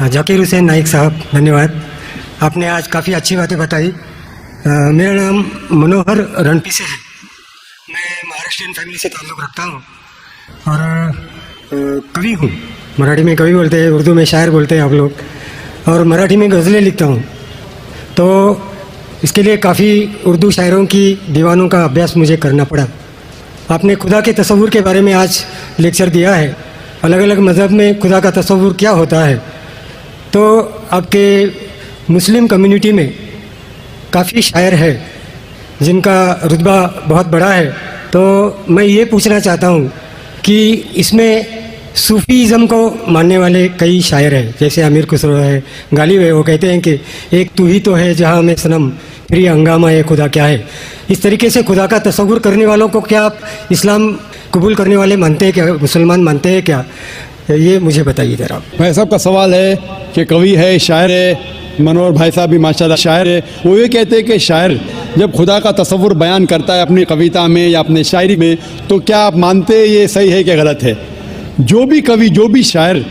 जाकिर हुसैन नाइक साहब, धन्यवाद। आपने आज काफ़ी अच्छी बातें बताई। मेरा नाम मनोहर रणपी से है। मैं महाराष्ट्रियन फैमिली से ताल्लुक़ रखता हूँ और कवि हूँ। मराठी में कवि बोलते हैं, उर्दू में शायर बोलते हैं आप लोग, और मराठी में गज़लें लिखता हूँ। तो इसके लिए काफ़ी उर्दू शायरों की दीवानों का अभ्यास मुझे करना पड़ा। आपने खुदा के तसव्वुर के बारे में आज लेक्चर दिया है, अलग अलग मज़हब में खुदा का तसव्वुर क्या होता है। तो आपके मुस्लिम कम्युनिटी में काफ़ी शायर है जिनका रुतबा बहुत बड़ा है। तो मैं ये पूछना चाहता हूँ कि इसमें सूफ़ीज़म को मानने वाले कई शायर हैं, जैसे अमीर खुसरो है, गालिब है। वो कहते हैं कि एक तू ही तो है जहाँ में सनम, फिर ये हंगामा है खुदा क्या है। इस तरीके से खुदा का तसव्वुर करने वालों को क्या आप इस्लाम कबूल करने वाले मानते हैं क्या, मुसलमान मानते हैं क्या? ये मुझे बताइए ज़रा। भाई साहब का सवाल है कि कवि है, शायर है, मनोहर भाई साहब भी माशाल्लाह शायर है। वो ये कहते हैं कि शायर जब खुदा का तसव्वुर बयान करता है अपनी कविता में या अपने शायरी में, तो क्या आप मानते हैं ये सही है कि गलत है? जो भी कवि, जो भी शायर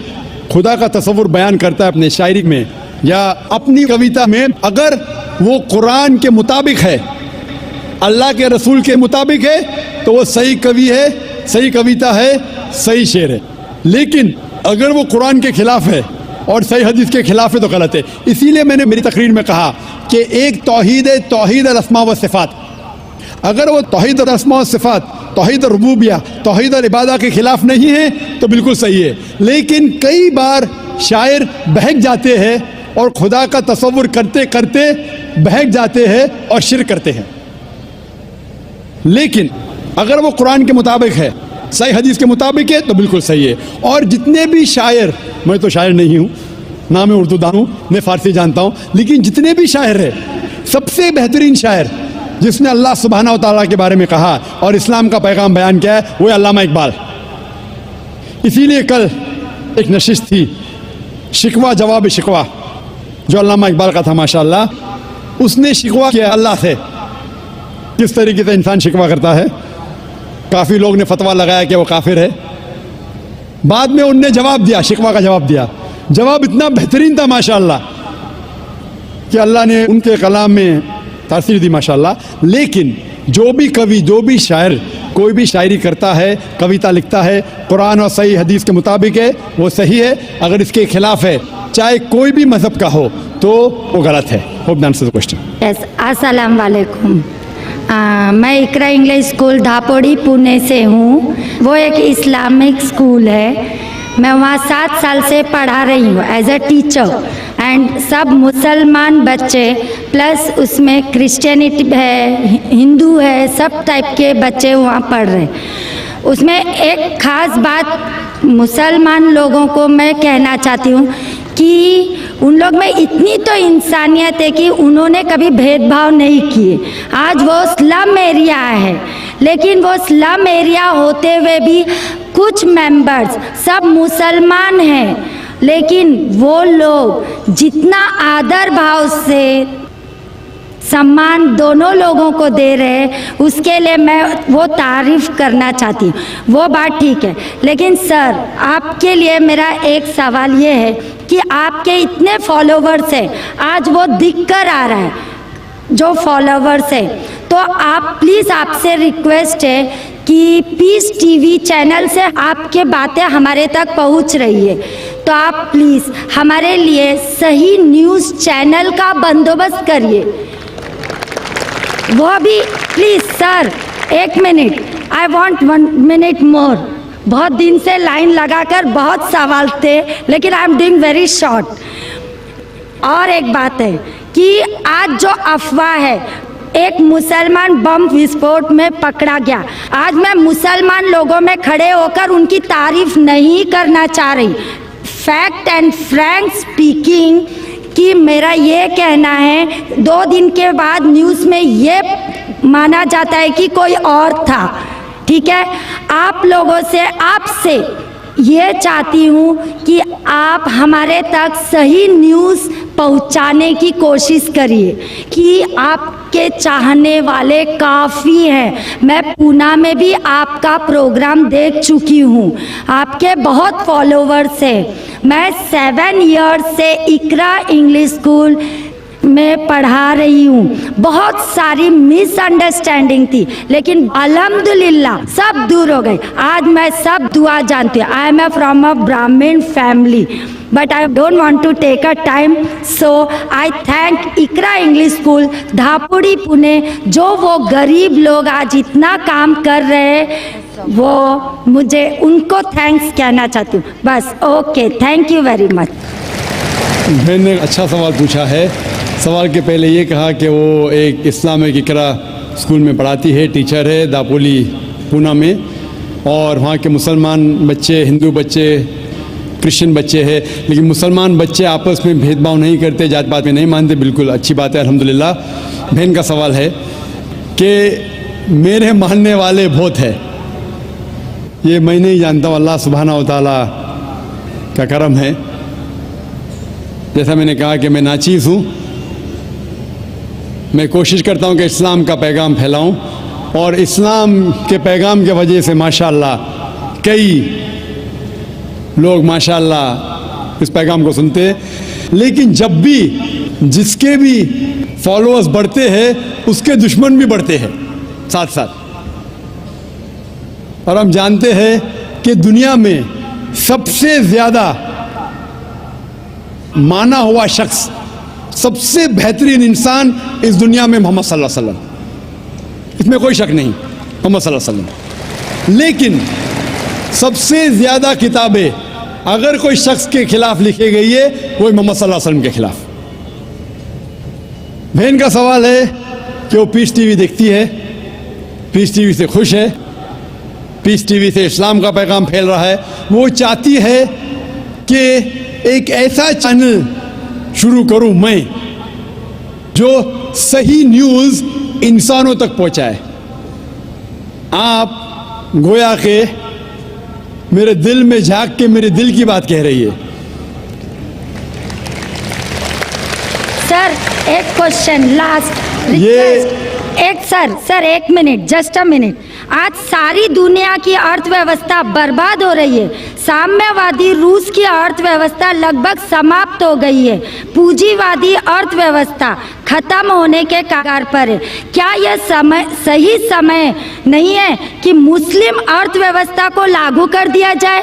खुदा का तसव्वुर बयान करता है अपने शायरी में या अपनी कविता में, अगर वो कुरान के मुताबिक है, अल्लाह के रसूल के मुताबिक है, तो वो सही कवि है, सही कविता है, सही शेर है। लेकिन अगर वो कुरान के खिलाफ है और सही हदीस के खिलाफ है तो गलत है। इसीलिए मैंने मेरी तकरीर में कहा कि एक तौहीद अल-अस्मा व सिफ़ात, अगर वो तौहीद अल-अस्मा व सिफ़ात, तौहीद रुबूबिया, तौहीद अल-इबादा के खिलाफ नहीं है तो बिल्कुल सही है। लेकिन कई बार शायर बहक जाते हैं और खुदा का तसव्वुर करते करते बहक जाते हैं और शिर्क करते हैं। लेकिन अगर वो कुरान के मुताबिक है, सही हदीस के मुताबिक है, तो बिल्कुल सही है। और जितने भी शायर, मैं तो शायर नहीं हूँ, ना मैं उर्दू दान हूँ, मैं फ़ारसी जानता हूँ, लेकिन जितने भी शायर हैं, सबसे बेहतरीन शायर जिसने अल्लाह सुब्हाना व तआला के बारे में कहा और इस्लाम का पैगाम बयान किया है, वो है अल्लामा इकबाल। इसीलिए कल एक नशिश थी, शिकवा जवाब शिकवा, जो अल्लामा इकबाल का था माशाअल्लाह। उसने शिकवा किया अल्लाह से, किस तरीके से इंसान शिकवा करता है। काफ़ी लोग ने फतवा लगाया कि वो काफिर है। बाद में उनने जवाब दिया, शिकवा का जवाब दिया। जवाब इतना बेहतरीन था माशाअल्लाह कि अल्लाह ने उनके कलाम में तासीर दी माशाअल्लाह। लेकिन जो भी कवि, जो भी शायर कोई भी शायरी करता है, कविता लिखता है, कुरान और सही हदीस के मुताबिक है, वो सही है। अगर इसके खिलाफ है, चाहे कोई भी मज़हब का हो, तो वो गलत है। Hope the answer the question. Yes, अस्सलाम वालेकुम। मैं इकरा इंग्लिश स्कूल धापोड़ी पुणे से हूँ। वो एक इस्लामिक स्कूल है। मैं वहाँ 7 साल से पढ़ा रही हूँ एज अ टीचर। एंड सब मुसलमान बच्चे प्लस उसमें क्रिश्चियनिटी है, हिंदू है, सब टाइप के बच्चे वहाँ पढ़ रहे हैं। उसमें एक ख़ास बात मुसलमान लोगों को मैं कहना चाहती हूँ कि उन लोग में इतनी तो इंसानियत है कि उन्होंने कभी भेदभाव नहीं किए। आज वो स्लम एरिया है, लेकिन वो स्लम एरिया होते हुए भी कुछ मेंबर्स सब मुसलमान हैं, लेकिन वो लोग जितना आदर भाव से सम्मान दोनों लोगों को दे रहे हैं, उसके लिए मैं वो तारीफ़ करना चाहती हूँ। वो बात ठीक है, लेकिन सर आपके लिए मेरा एक सवाल ये है कि आपके इतने फॉलोवर्स हैं, आज वो दिख कर आ रहा है जो फॉलोवर्स है, तो आप प्लीज़, आपसे रिक्वेस्ट है कि पीस टीवी चैनल से आपके बातें हमारे तक पहुंच रही है, तो आप प्लीज़ हमारे लिए सही न्यूज़ चैनल का बंदोबस्त करिए। वो भी please sir, 1 minute, I want 1 minute मोर। बहुत दिन से लाइन लगाकर बहुत सवाल थे, लेकिन I am doing very short. और एक बात है कि आज जो अफवाह है, एक मुसलमान बम विस्फोट में पकड़ा गया। आज मैं मुसलमान लोगों में खड़े होकर उनकी तारीफ नहीं करना चाह रही। फैक्ट एंड फ्रैंक स्पीकिंग कि मेरा ये कहना है, 2 दिन के बाद न्यूज़ में ये माना जाता है कि कोई और था। ठीक है, आप लोगों से, आपसे ये चाहती हूँ कि आप हमारे तक सही न्यूज़ पहुंचाने की कोशिश करिए कि आपके चाहने वाले काफ़ी हैं। मैं पूना में भी आपका प्रोग्राम देख चुकी हूँ, आपके बहुत फॉलोवर्स हैं। मैं 7 इयर्स से इकरा इंग्लिश स्कूल में पढ़ा रही हूँ। बहुत सारी मिसअंडरस्टैंडिंग थी, लेकिन अल्हम्दुलिल्लाह सब दूर हो गई। आज मैं सब दुआ जानती हूँ। आई एम फ्रॉम अ ब्राह्मण family, but I don't want to take a time, so I thank Iqra English school Dapodi Pune, जो वो गरीब लोग आज इतना काम कर रहे हैं, वो मुझे उनको थैंक्स कहना चाहती हूँ। बस okay, thank you very much. बहन ने अच्छा सवाल पूछा है। सवाल के पहले ये कहा कि वो एक इस्लामिक इकरा स्कूल में पढ़ाती है, टीचर है दापोली पूना में, और वहाँ के मुसलमान बच्चे, हिंदू बच्चे, क्रिश्चियन बच्चे हैं, लेकिन मुसलमान बच्चे आपस में भेदभाव नहीं करते, जात पात में नहीं मानते। बिल्कुल अच्छी बात है, अल्हम्दुलिल्लाह। बहन का सवाल है कि मेरे मानने वाले बहुत है, ये मैं नहीं जानता हूँ, अल्लाह सुब्हानहू व तआला का करम है। जैसा मैंने कहा कि मैं नाचीज़ हूँ, मैं कोशिश करता हूँ कि इस्लाम का पैगाम फैलाऊँ, और इस्लाम के पैगाम के वजह से माशाअल्लाह कई लोग माशाअल्लाह इस पैगाम को सुनते हैं। लेकिन जब भी जिसके भी फॉलोअर्स बढ़ते हैं, उसके दुश्मन भी बढ़ते हैं साथ साथ। और हम जानते हैं कि दुनिया में सबसे ज़्यादा माना हुआ शख्स, सबसे बेहतरीन इंसान इस दुनिया में मोहम्मद सल्लल्लाहु अलैहि वसल्लम, इसमें कोई शक नहीं, मोहम्मद सल्लल्लाहु अलैहि वसल्लम। लेकिन सबसे ज़्यादा किताबें अगर कोई शख्स के खिलाफ लिखी गई है, वो मोहम्मद सल्लल्लाहु अलैहि वसल्लम के खिलाफ। बहन का सवाल है कि वो पीस टीवी देखती है, पीस टीवी से खुश है, पीस टीवी से इस्लाम का पैगाम फैल रहा है। वो चाहती है कि एक ऐसा चैनल शुरू करूं मैं जो सही न्यूज़ इंसानों तक पहुंचाए। आप गोया के मेरे दिल में झांक के मेरे दिल की बात कह रही है। सर एक क्वेश्चन लास्ट ये सर एक मिनट, जस्ट अ मिनट। आज सारी दुनिया की अर्थव्यवस्था बर्बाद हो रही है। साम्यवादी रूस की अर्थव्यवस्था लगभग समाप्त हो गई है। पूंजीवादी अर्थव्यवस्था खत्म होने के कगार पर है। क्या यह सही समय नहीं है कि मुस्लिम अर्थव्यवस्था को लागू कर दिया जाए?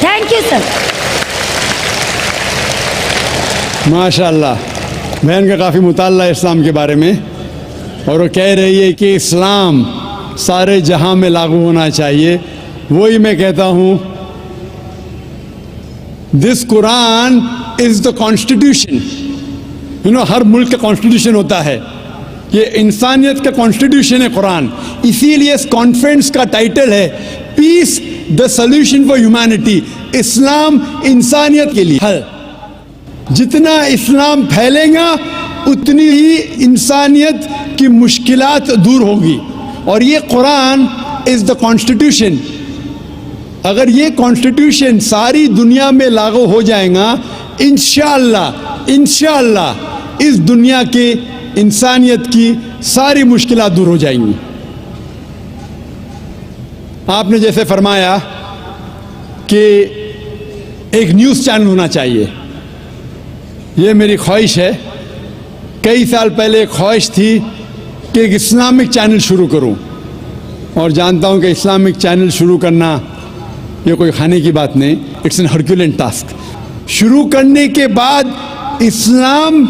Thank you sir. माशाअल्लाह, बहन का काफ़ी मुताल्ला है इस्लाम के बारे में, और वो कह रही है कि इस्लाम सारे जहां में लागू होना चाहिए। वही मैं कहता हूँ, this Quran is the constitution. हर मुल्क का कॉन्स्टिट्यूशन होता है, ये इंसानियत का कॉन्स्टिट्यूशन है कुरान। इसीलिए इस कॉन्फ्रेंस का टाइटल है peace the solution for humanity. Islam इंसानियत के लिए हल। जितना इस्लाम फैलेगा उतनी ही इंसानियत की मुश्किलात दूर होगी। और ये कुरान इज़ द कॉन्स्टिट्यूशन। अगर ये कॉन्स्टिट्यूशन सारी दुनिया में लागू हो जाएगा, इंशाअल्लाह इस दुनिया के इंसानियत की सारी मुश्किलात दूर हो जाएंगी। आपने जैसे फरमाया कि एक न्यूज़ चैनल होना चाहिए, ये मेरी ख्वाहिश है। कई साल पहले ख्वाहिश थी कि एक इस्लामिक चैनल शुरू करूं, और जानता हूं कि इस्लामिक चैनल शुरू करना ये कोई खाने की बात नहीं, इट्स एन हरक्यूलेन टास्क। शुरू करने के बाद इस्लाम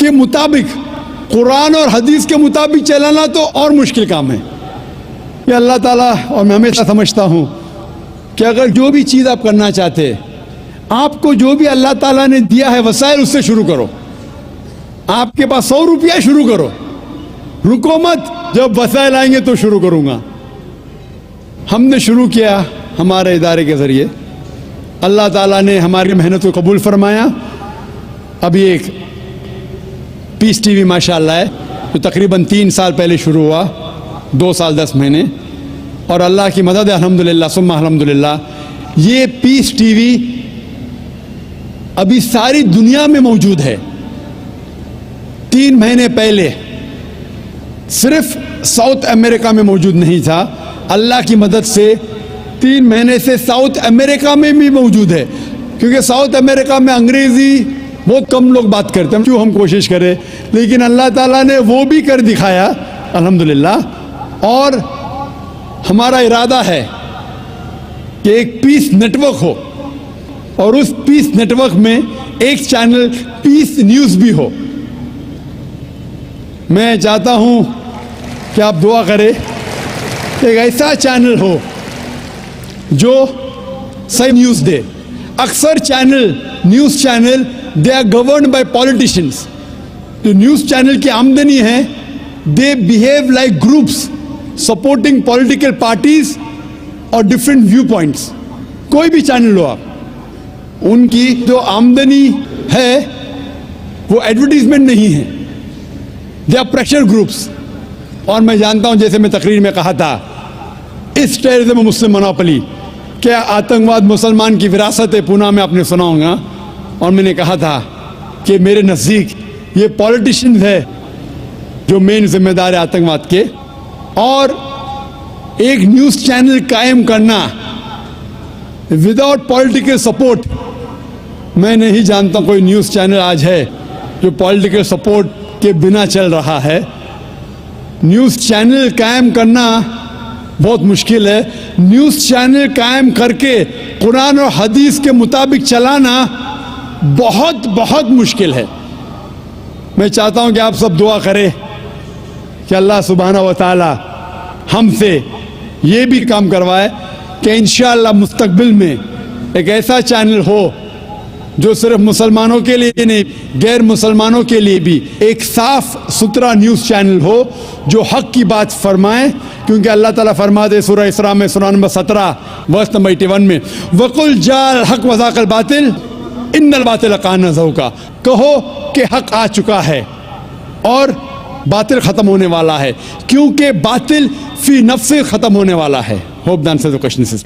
के मुताबिक, कुरान और हदीस के मुताबिक चलाना तो और मुश्किल काम है। ये अल्लाह ताला, और मैं हमेशा समझता हूँ कि अगर जो भी चीज़ आप करना चाहते, आपको जो भी अल्लाह ताला ने दिया है वसाइल, उससे शुरू करो। आपके पास 100 रुपया, शुरू करो, रुको मत, जब वसाइल आएंगे तो शुरू करूँगा। हमने शुरू किया हमारे इदारे के ज़रिए, अल्लाह ताला ने हमारी मेहनत को कबूल फरमाया। अभी एक पीस टीवी माशाअल्लाह है, जो तकरीबन 3 साल पहले शुरू हुआ, 2 साल 10 महीने, और अल्लाह की मदद है, अल्हम्दुलिल्लाह सुम्मा अल्हम्दुलिल्लाह। ये पीस टीवी अभी सारी दुनिया में मौजूद है। 3 महीने पहले सिर्फ साउथ अमेरिका में मौजूद नहीं था, अल्लाह की मदद से 3 महीने से साउथ अमेरिका में भी मौजूद है। क्योंकि साउथ अमेरिका में अंग्रेज़ी बहुत कम लोग बात करते हैं, क्यों हम कोशिश करें, लेकिन अल्लाह ताला ने वो भी कर दिखाया अल्हम्दुलिल्लाह। और हमारा इरादा है कि एक पीस नेटवर्क हो और उस पीस नेटवर्क में एक चैनल पीस न्यूज़ भी हो। मैं चाहता हूं कि आप दुआ करें, एक ऐसा चैनल हो जो सही न्यूज़ दे। अक्सर channel, news channel, they are governed by politicians. जो न्यूज़ चैनल की आमदनी है, they behave like groups supporting political parties और डिफरेंट व्यू पॉइंट्स। कोई भी चैनल लो आप, उनकी जो आमदनी है वो एडवर्टीजमेंट नहीं है, दे आर प्रेशर ग्रुप्स। और मैं जानता हूं, जैसे मैं तकरीर में कहा था, इस टेररिज्म मुस्लिम मोनोपोली, क्या आतंकवाद मुसलमान की विरासत है, पुणे में आपने सुना होगा। और मैंने कहा था कि मेरे नज़दीक ये पॉलिटिशियंस है जो मेन जिम्मेदार है आतंकवाद के। और एक न्यूज़ चैनल कायम करना विदाउट पॉलिटिकल सपोर्ट, मैं नहीं जानता कोई न्यूज़ चैनल आज है जो पॉलिटिकल सपोर्ट के बिना चल रहा है। न्यूज़ चैनल कायम करना बहुत मुश्किल है। न्यूज़ चैनल कायम करके कुरान और हदीस के मुताबिक चलाना बहुत बहुत मुश्किल है। मैं चाहता हूं कि आप सब दुआ करें कि अल्लाह सुब्हानहू व तआला हमसे ये भी काम करवाए कि इंशाअल्लाह मुस्तकबिल में एक ऐसा चैनल हो जो सिर्फ मुसलमानों के लिए नहीं, गैर मुसलमानों के लिए भी एक साफ सुथरा न्यूज़ चैनल हो जो हक की बात फरमाए। क्योंकि अल्लाह ताला फरमाते सूरह इसरा में, सूरह नंबर 17 वर्स नंबर 81 में, वकुल जाल हक वज़ाकल बातिल इन्नल बातिल कान ज़हूका। कहो कि हक आ चुका है और बातिल ख़त्म होने वाला है, क्योंकि बातिल फी नफ्से ख़त्म होने वाला है। Hope the answer the question is